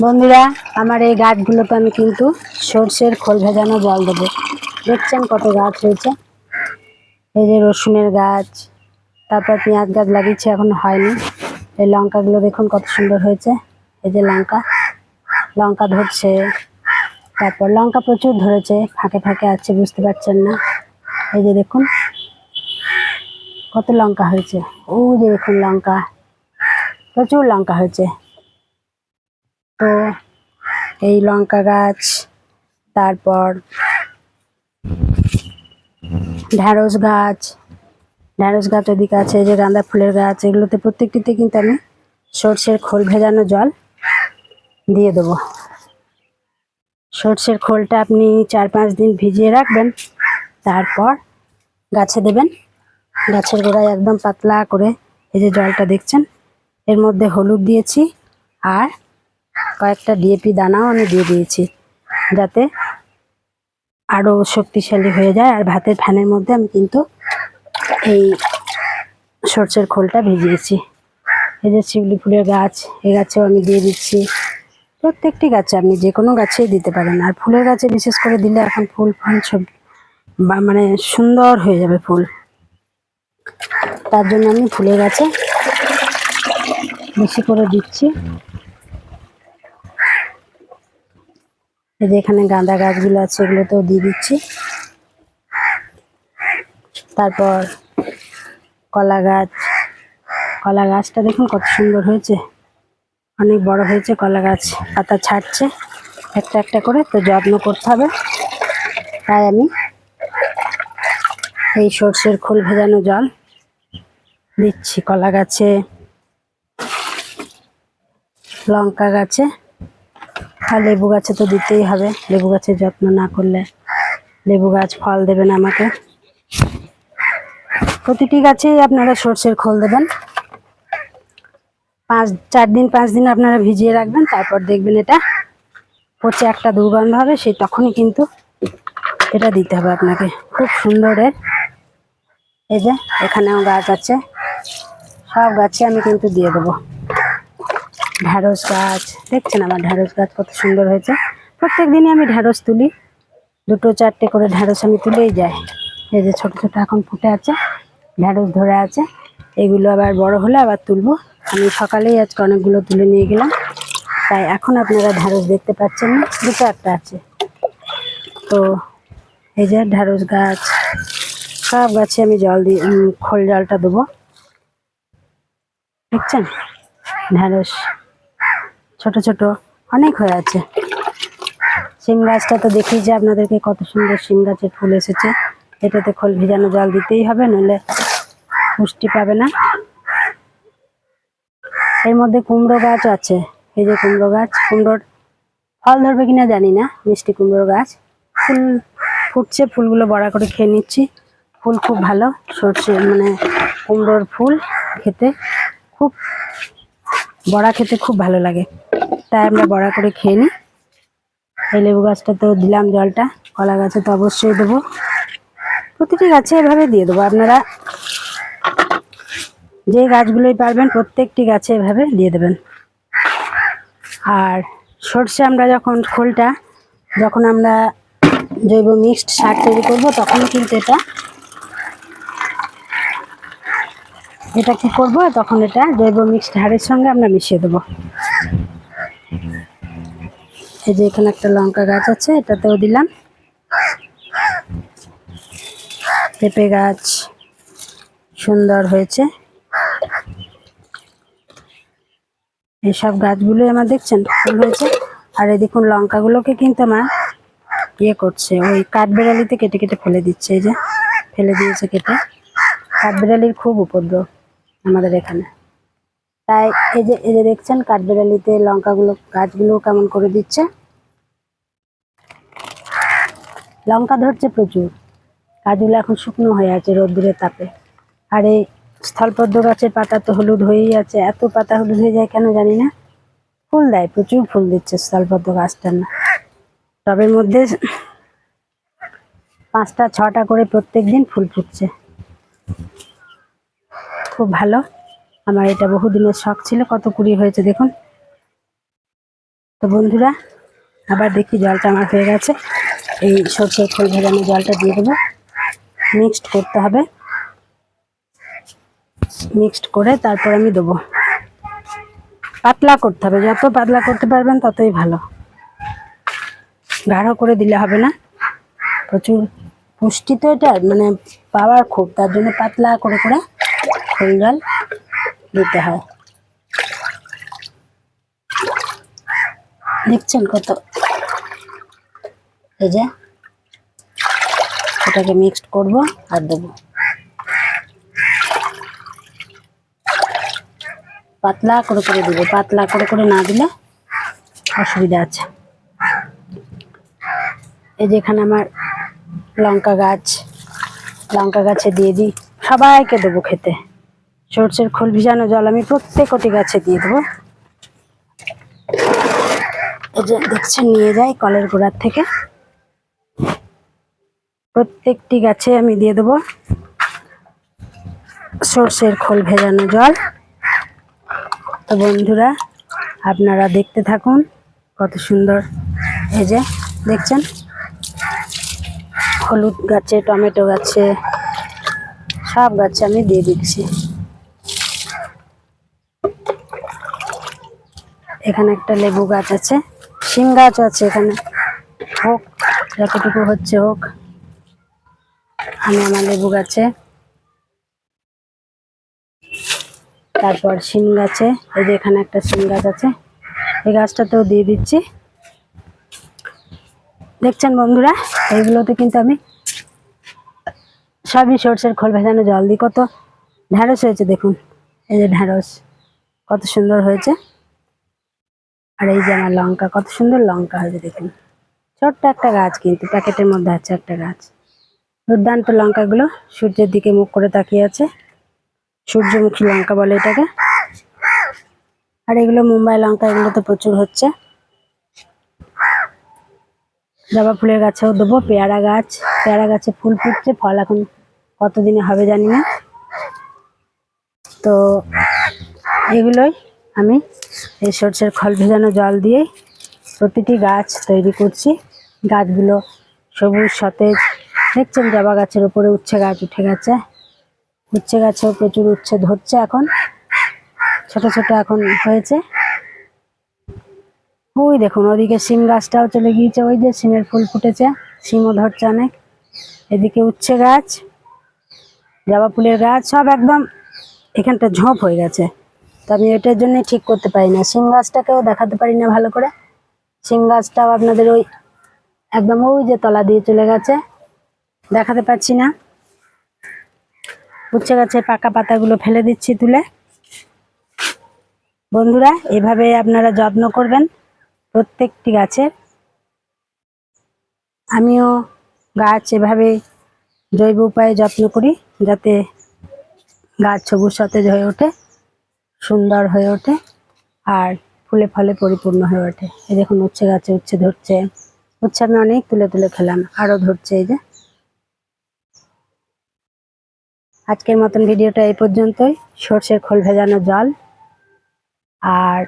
বন্ধুরা, আমার এই গাছগুলোতে আমি কিন্তু সর্ষের খোল ভেজানো জল দেবো। দেখছেন কত গাছ হয়েছে। এই যে রসুনের গাছ, তারপর পেঁয়াজ গাছ লাগিয়েছি, এখন হয়নি। এই লঙ্কাগুলো দেখুন কত সুন্দর হয়েছে। এই যে লঙ্কা লঙ্কা ধরছে, তারপর লঙ্কা প্রচুর ধরেছে, ফাঁকে ফাঁকে আছে, বুঝতে পারছেন না। এই যে দেখুন কত লঙ্কা হয়েছে। ও যে দেখুন লঙ্কা, প্রচুর লঙ্কা হয়েছে। তো এই লঙ্কা গাছ, তারপর ঢ্যাঁড়স গাছ ওদিকে আছে। এই যে গাঁদা ফুলের গাছ, এগুলোতে প্রত্যেকটিতে কিন্তু আমি সর্ষের খোল ভেজানো জল দিয়ে দেবো। সর্ষের খোলটা আপনি 4-5 দিন ভিজিয়ে রাখবেন, তারপর গাছে দেবেন। গাছের গোড়ায় একদম পাতলা করে এই যে জলটা দেখছেন, এর মধ্যে হলুদ দিয়েছি আর কয়েকটা ডিএপি দানাও আমি দিয়ে দিয়েছি, যাতে আরও শক্তিশালী হয়ে যায়। আর ভাতের ফ্যানের মধ্যে আমি কিন্তু এই সর্ষের খোলটা ভিজিয়েছি। এই যে শিউলি ফুলের গাছ, এই গাছেও আমি দিয়ে দিচ্ছি। প্রত্যেকটি গাছে আপনি যে কোনো গাছেই দিতে পারেন। আর ফুলের গাছে বিশেষ করে দিলে এখন ফুল সব মানে সুন্দর হয়ে যাবে ফুল। তার জন্য আমি ফুলের গাছে বেশি করে দিচ্ছি। এই যে এখানে গাঁদা গাছগুলো আছে, এগুলোতেও দিয়ে দিচ্ছি। তারপর কলা গাছটা দেখুন কত সুন্দর হয়েছে, অনেক বড় হয়েছে কলা গাছ, পাতা ছাড়ছে একটা একটা করে। তো যত্ন করতে হবে, তাই আমি এই সর্ষের খোল ভেজানো জল দিচ্ছি কলা গাছে, লঙ্কা গাছে, আর লেবু গাছে তো দিতেই হবে। লেবু গাছের যত্ন না করলে লেবু গাছ ফল দেবে না আমাকে। প্রতিটি গাছেই আপনারা সর্ষের খোল দেবেন। 5 দিন আপনারা ভিজিয়ে রাখবেন, তারপর দেখবেন এটা পচে একটা দুর্গন্ধ হবে, সেই তখনই কিন্তু এটা দিতে হবে আপনাকে। খুব সুন্দরের। এই যে এখানেও গাছ আছে, সব গাছে আমি কিন্তু দিয়ে দেবো। ঢ্যাঁড়স গাছ দেখছেন, আমার ঢ্যাঁড়স গাছ কত সুন্দর হয়েছে। প্রত্যেক দিনই আমি ঢ্যাঁড়স তুলি, 2-4টে করে ঢ্যাঁড়স আমি তুলেই যাই। এই যে ছোট ছোট এখন ফুটে আছে, ঢ্যাঁড়স ধরে আছে। এগুলো আবার বড় হলে আবার তুলবো। আমি সকালেই আজকে অনেকগুলো তুলে নিয়ে গেলাম, তাই এখন আপনারা ঢ্যাঁড়স দেখতে পাচ্ছেন না, 2-4টা আছে। তো এই যে ঢ্যাঁড়স গাছ, সব গাছে আমি জল দিয়ে খোল জলটা দেবো। দেখছেন ঢ্যাঁড়স ছোট ছোট অনেক হয়ে আছে। শিম গাছটা তো দেখিয়েছি আপনাদেরকে, কত সুন্দর শিম গাছের ফুল এসেছে। এটাতে খোল ভিজানো জল দিতেই হবে, নইলে পুষ্টি পাবে না। এর মধ্যে কুমড়ো গাছ আছে। এই যে কুমড়ো গাছ, কুমড়োর ফল ধরবে কিনা জানি না। মিষ্টি কুমড়ো গাছ, ফুল ফুটছে, ফুলগুলো বড়া করে খেয়ে নিচ্ছি। ফুল খুব ভালো, সর্ষে মানে কুমড়োর ফুল খেতে খুব, বড়া খেতে খুব ভালো লাগে, তাই আমরা বড়া করে খেয়ে নিই। এই লেবু গাছটাতেও দিলাম জলটা, কলা গাছে তো অবশ্যই দেবো। প্রতিটি গাছে এভাবে দিয়ে দেবো। আপনারা যে গাছগুলোই পারবেন প্রত্যেকটি গাছে এভাবে দিয়ে দেবেন। আর সর্ষে আমরা যখন খোলটা, যখন আমরা জৈব মিক্সড সার তৈরি করবো, তখন কিন্তু এটা কি করব, তখন এটা জৈব মিক্সড হাড়ের সঙ্গে আমরা মিশিয়ে দেবো। এই যে এখানে একটা লঙ্কা গাছ আছে, এটাতেও দিলাম। পেঁপে গাছ সুন্দর হয়েছে। এইসব গাছগুলোই আমার দেখছেন ফুল হয়েছে। আর এই দেখুন লঙ্কাগুলোকে কিন্তু আমার করছে, ওই কাঠবেড়ালিতে কেটে কেটে ফেলে দিচ্ছে। এই যে ফেলে দিয়েছে কেটে। কাঠবেড়ালির খুব উপদ্রব আমাদের এখানে, তাই এই যে দেখছেন কাঠবেড়ালিতে লঙ্কাগুলো, গাছগুলো কেমন করে দিচ্ছে। লঙ্কা ধরছে প্রচুর, গাছগুলো এখন শুকনো হয়ে আছে রোদ্দুরের তাপে। আর এই স্থলপদ্ম গাছের পাতা তো হলুদ হয়েই আছে, এত পাতা হলুদ হয়ে যায় কেন জানি না। ফুল দেয়, প্রচুর ফুল দিচ্ছে স্থলপদ্ম গাছটা। না, টবের মধ্যে 5টা-6টা করে প্রত্যেক দিন ফুল ফুটছে, খুব ভালো। আমার এটা বহুদিনের শখ ছিল। কত কুড়ি হয়েছে দেখুন। তো বন্ধুরা আবার দেখি জলটা আমার হয়ে গেছে। এই সরষের খোল ভেজানো জলটা দিয়ে দেবো। মিক্সড করতে হবে, মিক্সড করে তারপর আমি দেবো। পাতলা করতে হবে, যত পাতলা করতে পারবেন ততই ভালো। গাঢ় করে দিলে হবে না, প্রচুর পুষ্টি তো এটা, মানে পাওয়ার খুব, তার জন্য পাতলা করে করে খোল জল দিতে হয়। দেখছেন কত, এই যে এটাকে মিক্সড করব আর দেবো। পাতলা করে করে দেবো, পাতলা করে করে না দিলে অসুবিধা আছে। এই যে এখানে আমার লঙ্কা গাছ, লঙ্কা গাছে দিয়ে দিই, সবাইকে দেবো খেতে। সরষের খোল ভিজানো জল আমি প্রত্যেকটি গাছে দিয়ে দেবো। এই যে দেখছেন নিয়ে যাই কলের গোড়ার থেকে, প্রত্যেকটি গাছে আমি দিয়ে দেবো সরষের খোল ভেজানো জল। তো বন্ধুরা আপনারা দেখতে থাকুন কত সুন্দর। এই যে দেখছেন হলুদ গাছে, টমেটো গাছে, সব গাছে আমি দিয়ে দিচ্ছি। এখানে একটা লেবু গাছ আছে, শিম গাছও আছে এখানে, হোক যতটুকু হচ্ছে হোক। আমি আমার লেবু গাছে, তারপর শিম গাছে, এই যে এখানে একটা শিম গাছ আছে, এই গাছটাতেও দিয়ে দিচ্ছি। দেখছেন বন্ধুরা এইগুলোতে কিন্তু আমি সবই সরষের খোল ভেজানো জল দিই। কত ঢ্যাঁড়স হয়েছে দেখুন, এই যে ঢ্যাঁড়স কত সুন্দর হয়েছে। আর এই যে আমার লঙ্কা, কত সুন্দর লঙ্কা হয়েছে দেখুন। ছোট্ট একটা গাছ, কিন্তু প্যাকেটের মধ্যে আছে একটা গাছ। দুর্দান্ত লঙ্কাগুলো সূর্যের দিকে মুখ করে তাকিয়ে আছে, সূর্যমুখী লঙ্কা বলে এটাকে। আর এগুলো মুম্বাই লঙ্কা, এগুলো তো প্রচুর হচ্ছে। জবা ফুলের গাছেও দেবো। পেয়ারা গাছ, পেয়ারা গাছে ফুল ফুটছে, ফল এখন কতদিনে হবে জানি না। তো এগুলোই আমি এই সরষের খোল ভেজানো জল দিয়ে প্রতিটি গাছ তৈরি করছি। গাছগুলো সবুজ সতেজ। দেখছেন জবা গাছের উপরে উচ্ছে গাছ উঠে গেছে, উচ্ছে গাছেও প্রচুর উচ্ছে ধরছে, এখন ছোট ছোট এখন হয়েছে। ওই দেখুন ওদিকে শিম গাছটাও চলে গিয়েছে, ওই যে শিমের ফুল ফুটেছে, শিমও ধরছে অনেক। এদিকে উচ্ছে গাছ, জবা ফুলের গাছ সব একদম এখানটা ঝোপ হয়ে গেছে। তো আমি এটার জন্য ঠিক করতে পারি না, শিম গাছটাকেও দেখাতে পারি না ভালো করে। শিম গাছটাও আপনাদের ওই একদম ওই যে তলা দিয়ে চলে গেছে, দেখাতে পারছি না। উচ্ছে গাছের পাকা পাতাগুলো ফেলে দিচ্ছি তুলে। বন্ধুরা এভাবে আপনারা যত্ন করবেন প্রত্যেকটি গাছের। আমিও গাছ এভাবে জৈব উপায়ে যত্ন করি, যাতে গাছ সবুজ সতেজ হয়ে ওঠে, সুন্দর হয়ে ওঠে, আর ফুলে ফলে পরিপূর্ণ হয়ে ওঠে। এই দেখুন উচ্ছে গাছে উচ্ছে ধরছে, উচ্ছে আমি অনেক তুলে তুলে খেলাম, আরও ধরছে। এই যে আজকের মতন ভিডিওটা এই পর্যন্তই। সরষের খোল ভেজানো জল আর